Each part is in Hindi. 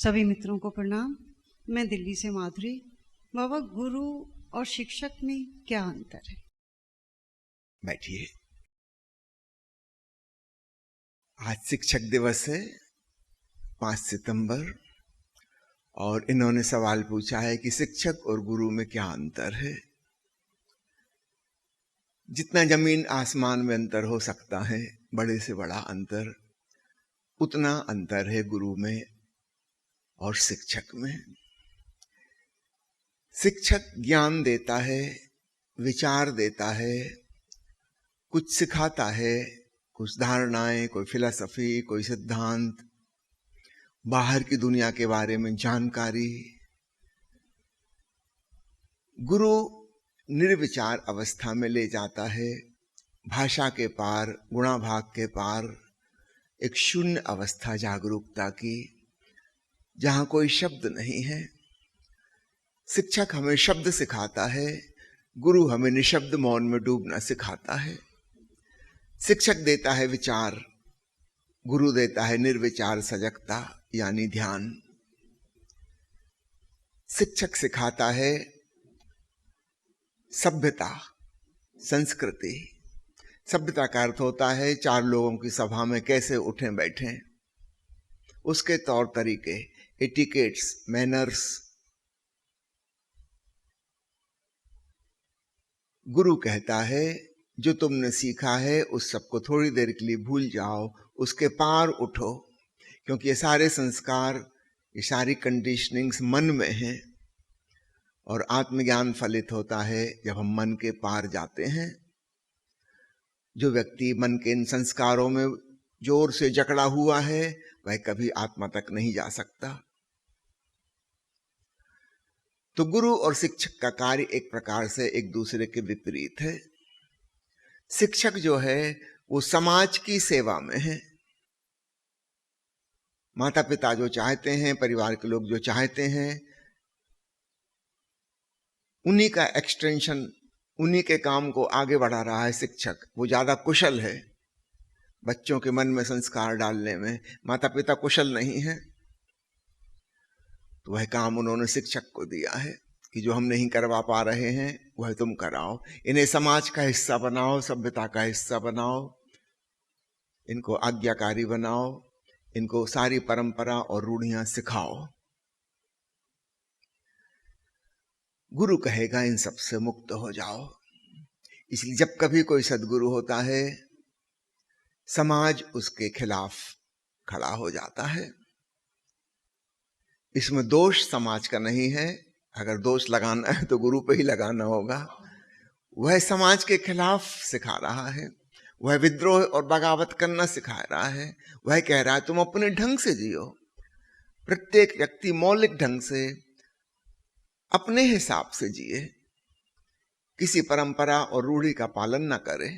सभी मित्रों को प्रणाम। मैं दिल्ली से माधुरी। बाबा, गुरु और शिक्षक में क्या अंतर है? बैठिए। आज शिक्षक दिवस है, 5 सितंबर, और इन्होंने सवाल पूछा है कि शिक्षक और गुरु में क्या अंतर है। जितना जमीन आसमान में अंतर हो सकता है, बड़े से बड़ा अंतर, उतना अंतर है गुरु में और शिक्षक में। शिक्षक ज्ञान देता है, विचार देता है, कुछ सिखाता है, कुछ धारणाएं, कोई फिलॉसफी, कोई सिद्धांत, बाहर की दुनिया के बारे में जानकारी। गुरु निर्विचार अवस्था में ले जाता है, भाषा के पार, गुणाभाग के पार, एक शून्य अवस्था जागरूकता की, जहां कोई शब्द नहीं है। शिक्षक हमें शब्द सिखाता है, गुरु हमें निशब्द मौन में डूबना सिखाता है। शिक्षक देता है विचार, गुरु देता है निर्विचार सजगता यानी ध्यान। शिक्षक सिखाता है सभ्यता, संस्कृति। सभ्यता का अर्थ होता है 4 लोगों की सभा में कैसे उठें बैठें, उसके तौर तरीके, एटिकेट्स, मैनर्स। गुरु कहता है जो तुमने सीखा है उस सबको थोड़ी देर के लिए भूल जाओ, उसके पार उठो, क्योंकि ये सारे संस्कार, ये सारी कंडीशनिंग्स मन में हैं, और आत्मज्ञान फलित होता है जब हम मन के पार जाते हैं। जो व्यक्ति मन के इन संस्कारों में जोर से जकड़ा हुआ है, वह कभी आत्मा तक नहीं जा सकता। तो गुरु और शिक्षक का कार्य एक प्रकार से एक दूसरे के विपरीत है। शिक्षक जो है वो समाज की सेवा में है। माता पिता जो चाहते हैं, परिवार के लोग जो चाहते हैं, उन्हीं का एक्सटेंशन, उन्हीं के काम को आगे बढ़ा रहा है शिक्षक। वो ज्यादा कुशल है बच्चों के मन में संस्कार डालने में, माता पिता कुशल नहीं है। तो वह काम उन्होंने शिक्षक को दिया है कि जो हम नहीं करवा पा रहे हैं वह तुम कराओ, इन्हें समाज का हिस्सा बनाओ, सभ्यता का हिस्सा बनाओ, इनको आज्ञाकारी बनाओ, इनको सारी परंपरा और रूढ़ियां सिखाओ। गुरु कहेगा इन सब से मुक्त हो जाओ। इसलिए जब कभी कोई सद्गुरु होता है, समाज उसके खिलाफ खड़ा हो जाता है। इसमें दोष समाज का नहीं है। अगर दोष लगाना है तो गुरु पे ही लगाना होगा। वह समाज के खिलाफ सिखा रहा है, वह विद्रोह और बगावत करना सिखा रहा है। वह कह रहा है तुम अपने ढंग से जियो। प्रत्येक व्यक्ति मौलिक ढंग से अपने हिसाब से जिए, किसी परंपरा और रूढ़ी का पालन न करे।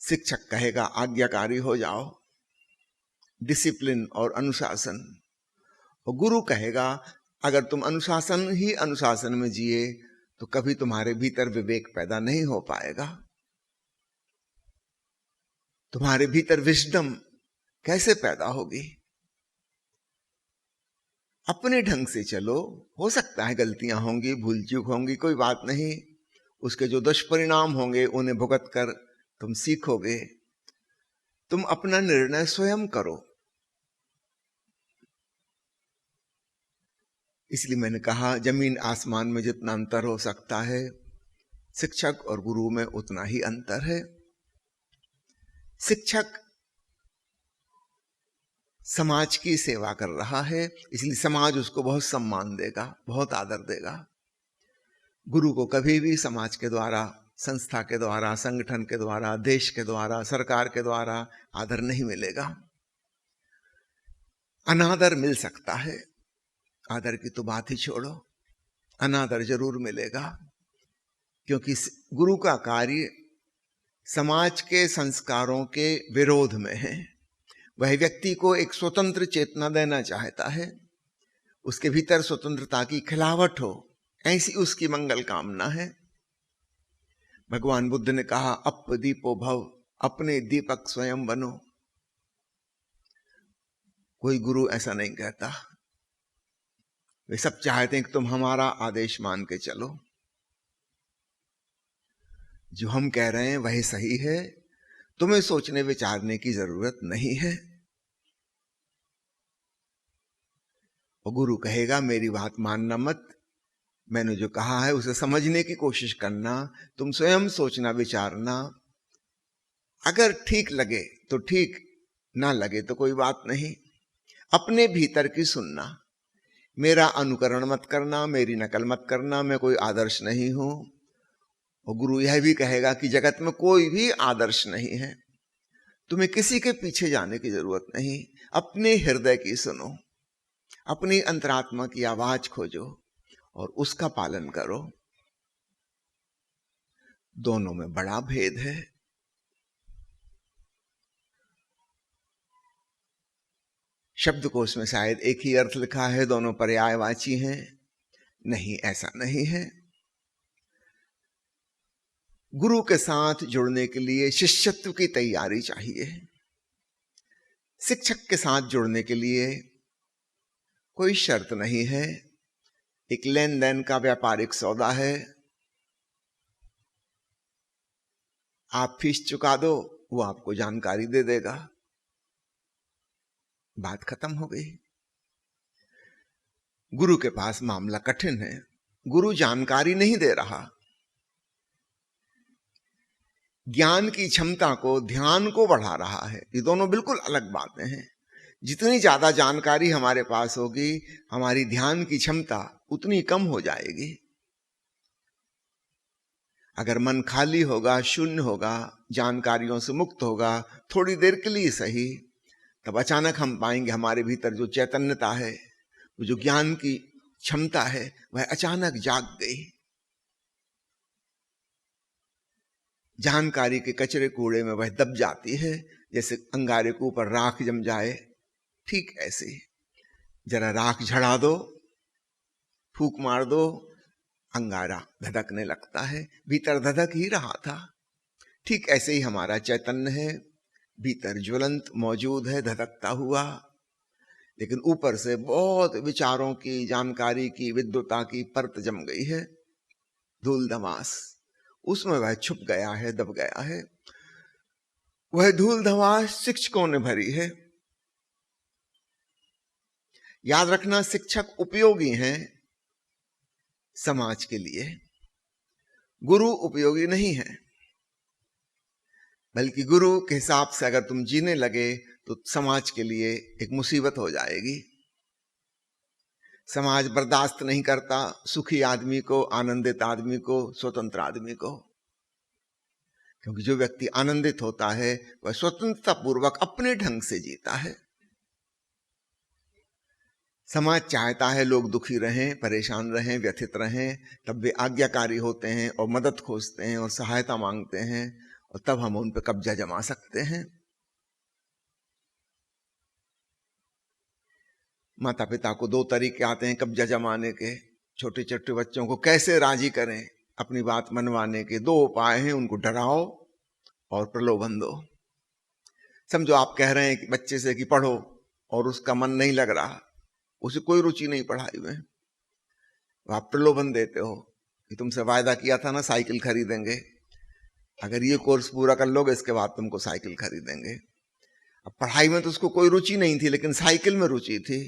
शिक्षक कहेगा आज्ञाकारी हो जाओ, डिसिप्लिन और अनुशासन। और गुरु कहेगा अगर तुम अनुशासन ही अनुशासन में जिए तो कभी तुम्हारे भीतर विवेक पैदा नहीं हो पाएगा। तुम्हारे भीतर विजडम कैसे पैदा होगी? अपने ढंग से चलो। हो सकता है गलतियां होंगी, भूल चूक होंगी, कोई बात नहीं। उसके जो दुष्परिणाम होंगे उन्हें भुगत कर तुम सीखोगे। तुम अपना निर्णय स्वयं करो। इसलिए मैंने कहा जमीन आसमान में जितना अंतर हो सकता है, शिक्षक और गुरु में उतना ही अंतर है। शिक्षक समाज की सेवा कर रहा है, इसलिए समाज उसको बहुत सम्मान देगा, बहुत आदर देगा। गुरु को कभी भी समाज के द्वारा, संस्था के द्वारा, संगठन के द्वारा, देश के द्वारा, सरकार के द्वारा आदर नहीं मिलेगा। अनादर मिल सकता है, आदर की तो बात ही छोड़ो, अनादर जरूर मिलेगा। क्योंकि गुरु का कार्य समाज के संस्कारों के विरोध में है। वह व्यक्ति को एक स्वतंत्र चेतना देना चाहता है, उसके भीतर स्वतंत्रता की खिलावट हो, ऐसी उसकी मंगल कामना है। भगवान बुद्ध ने कहा अप दीपो भव, अपने दीपक स्वयं बनो। कोई गुरु ऐसा नहीं कहता। वे सब चाहते हैं कि तुम हमारा आदेश मान के चलो, जो हम कह रहे हैं वही सही है, तुम्हें सोचने विचारने की जरूरत नहीं है। और गुरु कहेगा मेरी बात मानना मत, मैंने जो कहा है उसे समझने की कोशिश करना, तुम स्वयं सोचना विचारना, अगर ठीक लगे तो ठीक, ना लगे तो कोई बात नहीं। अपने भीतर की सुनना, मेरा अनुकरण मत करना, मेरी नकल मत करना, मैं कोई आदर्श नहीं हूं। और गुरु यह भी कहेगा कि जगत में कोई भी आदर्श नहीं है, तुम्हें किसी के पीछे जाने की जरूरत नहीं, अपने हृदय की सुनो, अपनी अंतरात्मा की आवाज खोजो और उसका पालन करो। दोनों में बड़ा भेद है। शब्दकोश में शायद एक ही अर्थ लिखा है, दोनों पर्यायवाची हैं। नहीं, ऐसा नहीं है। गुरु के साथ जुड़ने के लिए शिष्यत्व की तैयारी चाहिए। शिक्षक के साथ जुड़ने के लिए कोई शर्त नहीं है, एक लेन देन का व्यापारिक सौदा है। आप फीस चुका दो, वो आपको जानकारी दे देगा, बात खत्म हो गई। गुरु के पास मामला कठिन है, गुरु जानकारी नहीं दे रहा, ज्ञान की क्षमता को, ध्यान को बढ़ा रहा है। ये दोनों बिल्कुल अलग बातें हैं। जितनी ज्यादा जानकारी हमारे पास होगी, हमारी ध्यान की क्षमता उतनी कम हो जाएगी। अगर मन खाली होगा, शून्य होगा, जानकारियों से मुक्त होगा, थोड़ी देर के लिए सही, तब अचानक हम पाएंगे हमारे भीतर जो चैतन्यता है, वो जो ज्ञान की क्षमता है, वह अचानक जाग गई। जानकारी के कचरे कूड़े में वह दब जाती है, जैसे अंगारे के ऊपर राख जम जाए, ठीक ऐसे ही जरा राख झड़ा दो, फूंक मार दो, अंगारा धधकने लगता है। भीतर धधक ही रहा था। ठीक ऐसे ही हमारा चैतन्य है, भीतर ज्वलंत मौजूद है, धधकता हुआ, लेकिन ऊपर से बहुत विचारों की, जानकारी की, विद्वता की परत जम गई है, धूल धमास, उसमें वह छुप गया है, दब गया है। वह धूल धमास शिक्षकों ने भरी है। याद रखना, शिक्षक उपयोगी हैं समाज के लिए, गुरु उपयोगी नहीं है। बल्कि गुरु के हिसाब से अगर तुम जीने लगे तो समाज के लिए एक मुसीबत हो जाएगी। समाज बर्दाश्त नहीं करता सुखी आदमी को, आनंदित आदमी को, स्वतंत्र आदमी को। क्योंकि जो व्यक्ति आनंदित होता है वह स्वतंत्रता पूर्वक अपने ढंग से जीता है। समाज चाहता है लोग दुखी रहें, परेशान रहें, व्यथित रहें, तब वे आज्ञाकारी होते हैं और मदद खोजते हैं और सहायता मांगते हैं, और तब हम उन पर कब्जा जमा सकते हैं। माता पिता को दो तरीके आते हैं कब्जा जमाने के। छोटे छोटे बच्चों को कैसे राजी करें अपनी बात मनवाने के, दो उपाय हैं, उनको डराओ और प्रलोभन दो। समझो आप कह रहे हैं कि बच्चे से कि पढ़ो, और उसका मन नहीं लग रहा, उसे कोई रुचि नहीं पढ़ाई में, आप प्रलोभन देते हो कि तुमसे वायदा किया था ना साइकिल खरीदेंगे, अगर ये कोर्स पूरा कर लोगे इसके बाद तुमको साइकिल खरीदेंगे। अब पढ़ाई में तो उसको कोई रुचि नहीं थी, लेकिन साइकिल में रुचि थी,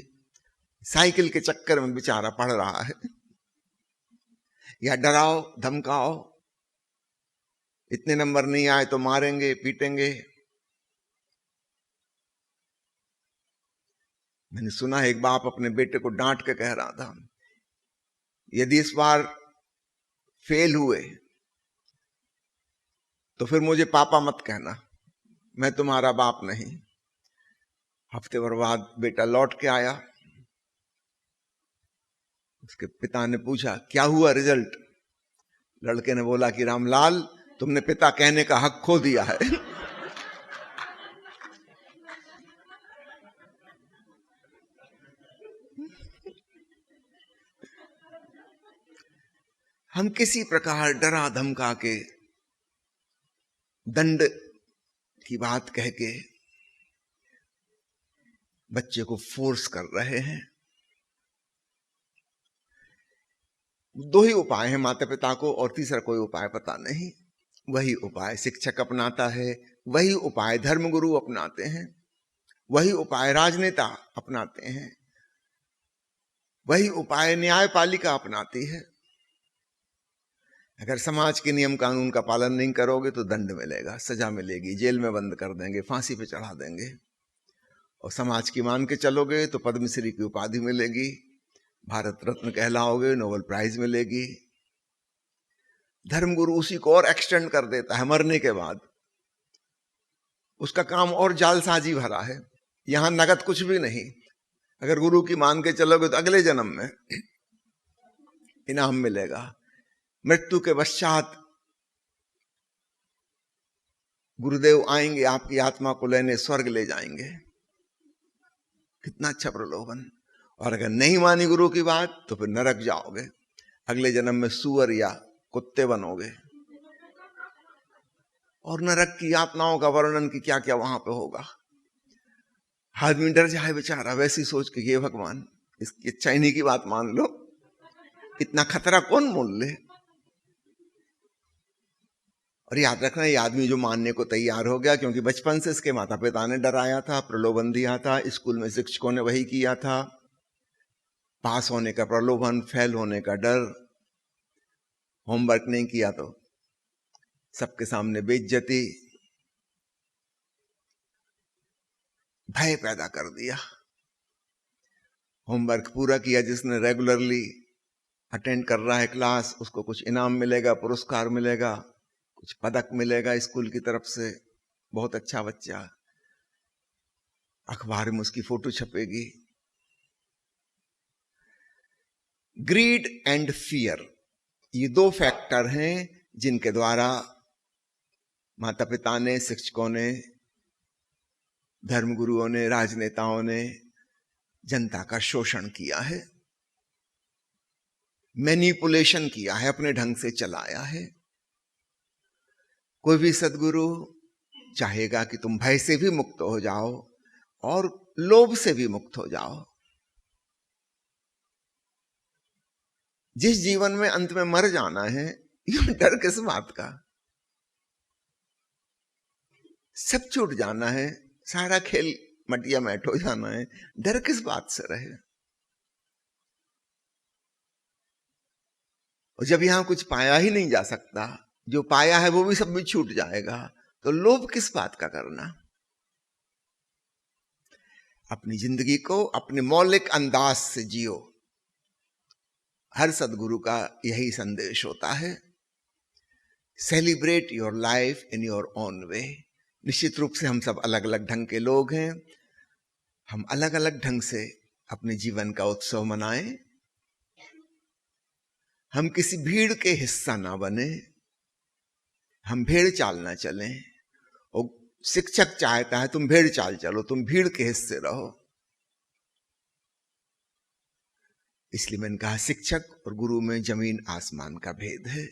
साइकिल के चक्कर में बेचारा पढ़ रहा है। या डराओ धमकाओ, इतने नंबर नहीं आए तो मारेंगे पीटेंगे। मैंने सुना है एक बाप अपने बेटे को डांट के कह रहा था, यदि इस बार फेल हुए तो फिर मुझे पापा मत कहना, मैं तुम्हारा बाप नहीं। हफ्ते भर बाद बेटा लौट के आया, उसके पिता ने पूछा क्या हुआ रिजल्ट। लड़के ने बोला कि रामलाल, तुमने पिता कहने का हक खो दिया है। हम किसी प्रकार डरा धमका के, दंड की बात कह के बच्चे को फोर्स कर रहे हैं। दो ही उपाय हैं माता पिता को, और तीसरा कोई उपाय पता नहीं। वही उपाय शिक्षक अपनाता है, वही उपाय धर्मगुरु अपनाते हैं, वही उपाय राजनेता अपनाते हैं, वही उपाय न्यायपालिका अपनाती है। अगर समाज के नियम कानून का पालन नहीं करोगे तो दंड मिलेगा, सजा मिलेगी, जेल में बंद कर देंगे, फांसी पे चढ़ा देंगे। और समाज की मान के चलोगे तो पद्मश्री की उपाधि मिलेगी, भारत रत्न कहलाओगे, नोबेल प्राइज मिलेगी। धर्मगुरु उसी को और एक्सटेंड कर देता है मरने के बाद। उसका काम और जालसाजी भरा है। यहां नगद कुछ भी नहीं। अगर गुरु की मान के चलोगे तो अगले जन्म में इनाम मिलेगा। मृत्यु के पश्चात गुरुदेव आएंगे, आपकी आत्मा को लेने स्वर्ग ले जाएंगे। कितना अच्छा प्रलोभन। और अगर नहीं मानी गुरु की बात तो फिर नरक जाओगे, अगले जन्म में सुअर या कुत्ते बनोगे। और नरक की यातनाओं का वर्णन कि क्या क्या वहां पे होगा। आदमी डर जाए बेचारा वैसी सोच के, ये भगवान इसकी अच्छा इन्हीं की बात मान लो, इतना खतरा कौन मोल ले। और याद रखना, ये आदमी जो मानने को तैयार हो गया, क्योंकि बचपन से इसके माता पिता ने डराया था, प्रलोभन दिया था, स्कूल में शिक्षकों ने वही किया था। पास होने का प्रलोभन, फेल होने का डर, होमवर्क नहीं किया तो सबके सामने बेइज्जती, भय पैदा कर दिया। होमवर्क पूरा किया जिसने, रेगुलरली अटेंड कर रहा है क्लास, उसको कुछ इनाम मिलेगा, पुरस्कार मिलेगा, कुछ पदक मिलेगा स्कूल की तरफ से, बहुत अच्छा बच्चा, अखबार में उसकी फोटो छपेगी। ग्रीड एंड फियर, ये दो फैक्टर हैं जिनके द्वारा माता पिता ने, शिक्षकों ने, धर्मगुरुओं ने, राजनेताओं ने जनता का शोषण किया है, मैनिपुलेशन किया है, अपने ढंग से चलाया है। कोई भी सद्गुरु चाहेगा कि तुम भय से भी मुक्त हो जाओ और लोभ से भी मुक्त हो जाओ। जिस जीवन में अंत में मर जाना है, ये डर किस बात का। सब छूट जाना है, सारा खेल मटिया मैट हो जाना है, डर किस बात से रहे। और जब यहां कुछ पाया ही नहीं जा सकता, जो पाया है वो भी सब भी छूट जाएगा, तो लोभ किस बात का करना। अपनी जिंदगी को अपने मौलिक अंदाज से जियो। हर सद्गुरु का यही संदेश होता है, celebrate your life in your own way. निश्चित रूप से हम सब अलग अलग ढंग के लोग हैं, हम अलग अलग ढंग से अपने जीवन का उत्सव मनाएं। हम किसी भीड़ के हिस्सा ना बने, हम भेड़ चाल ना चलें। और शिक्षक चाहता है तुम भेड़ चाल चलो, तुम भीड़ के हिस्से रहो। इसलिए मैंने कहा शिक्षक और गुरु में जमीन आसमान का भेद है।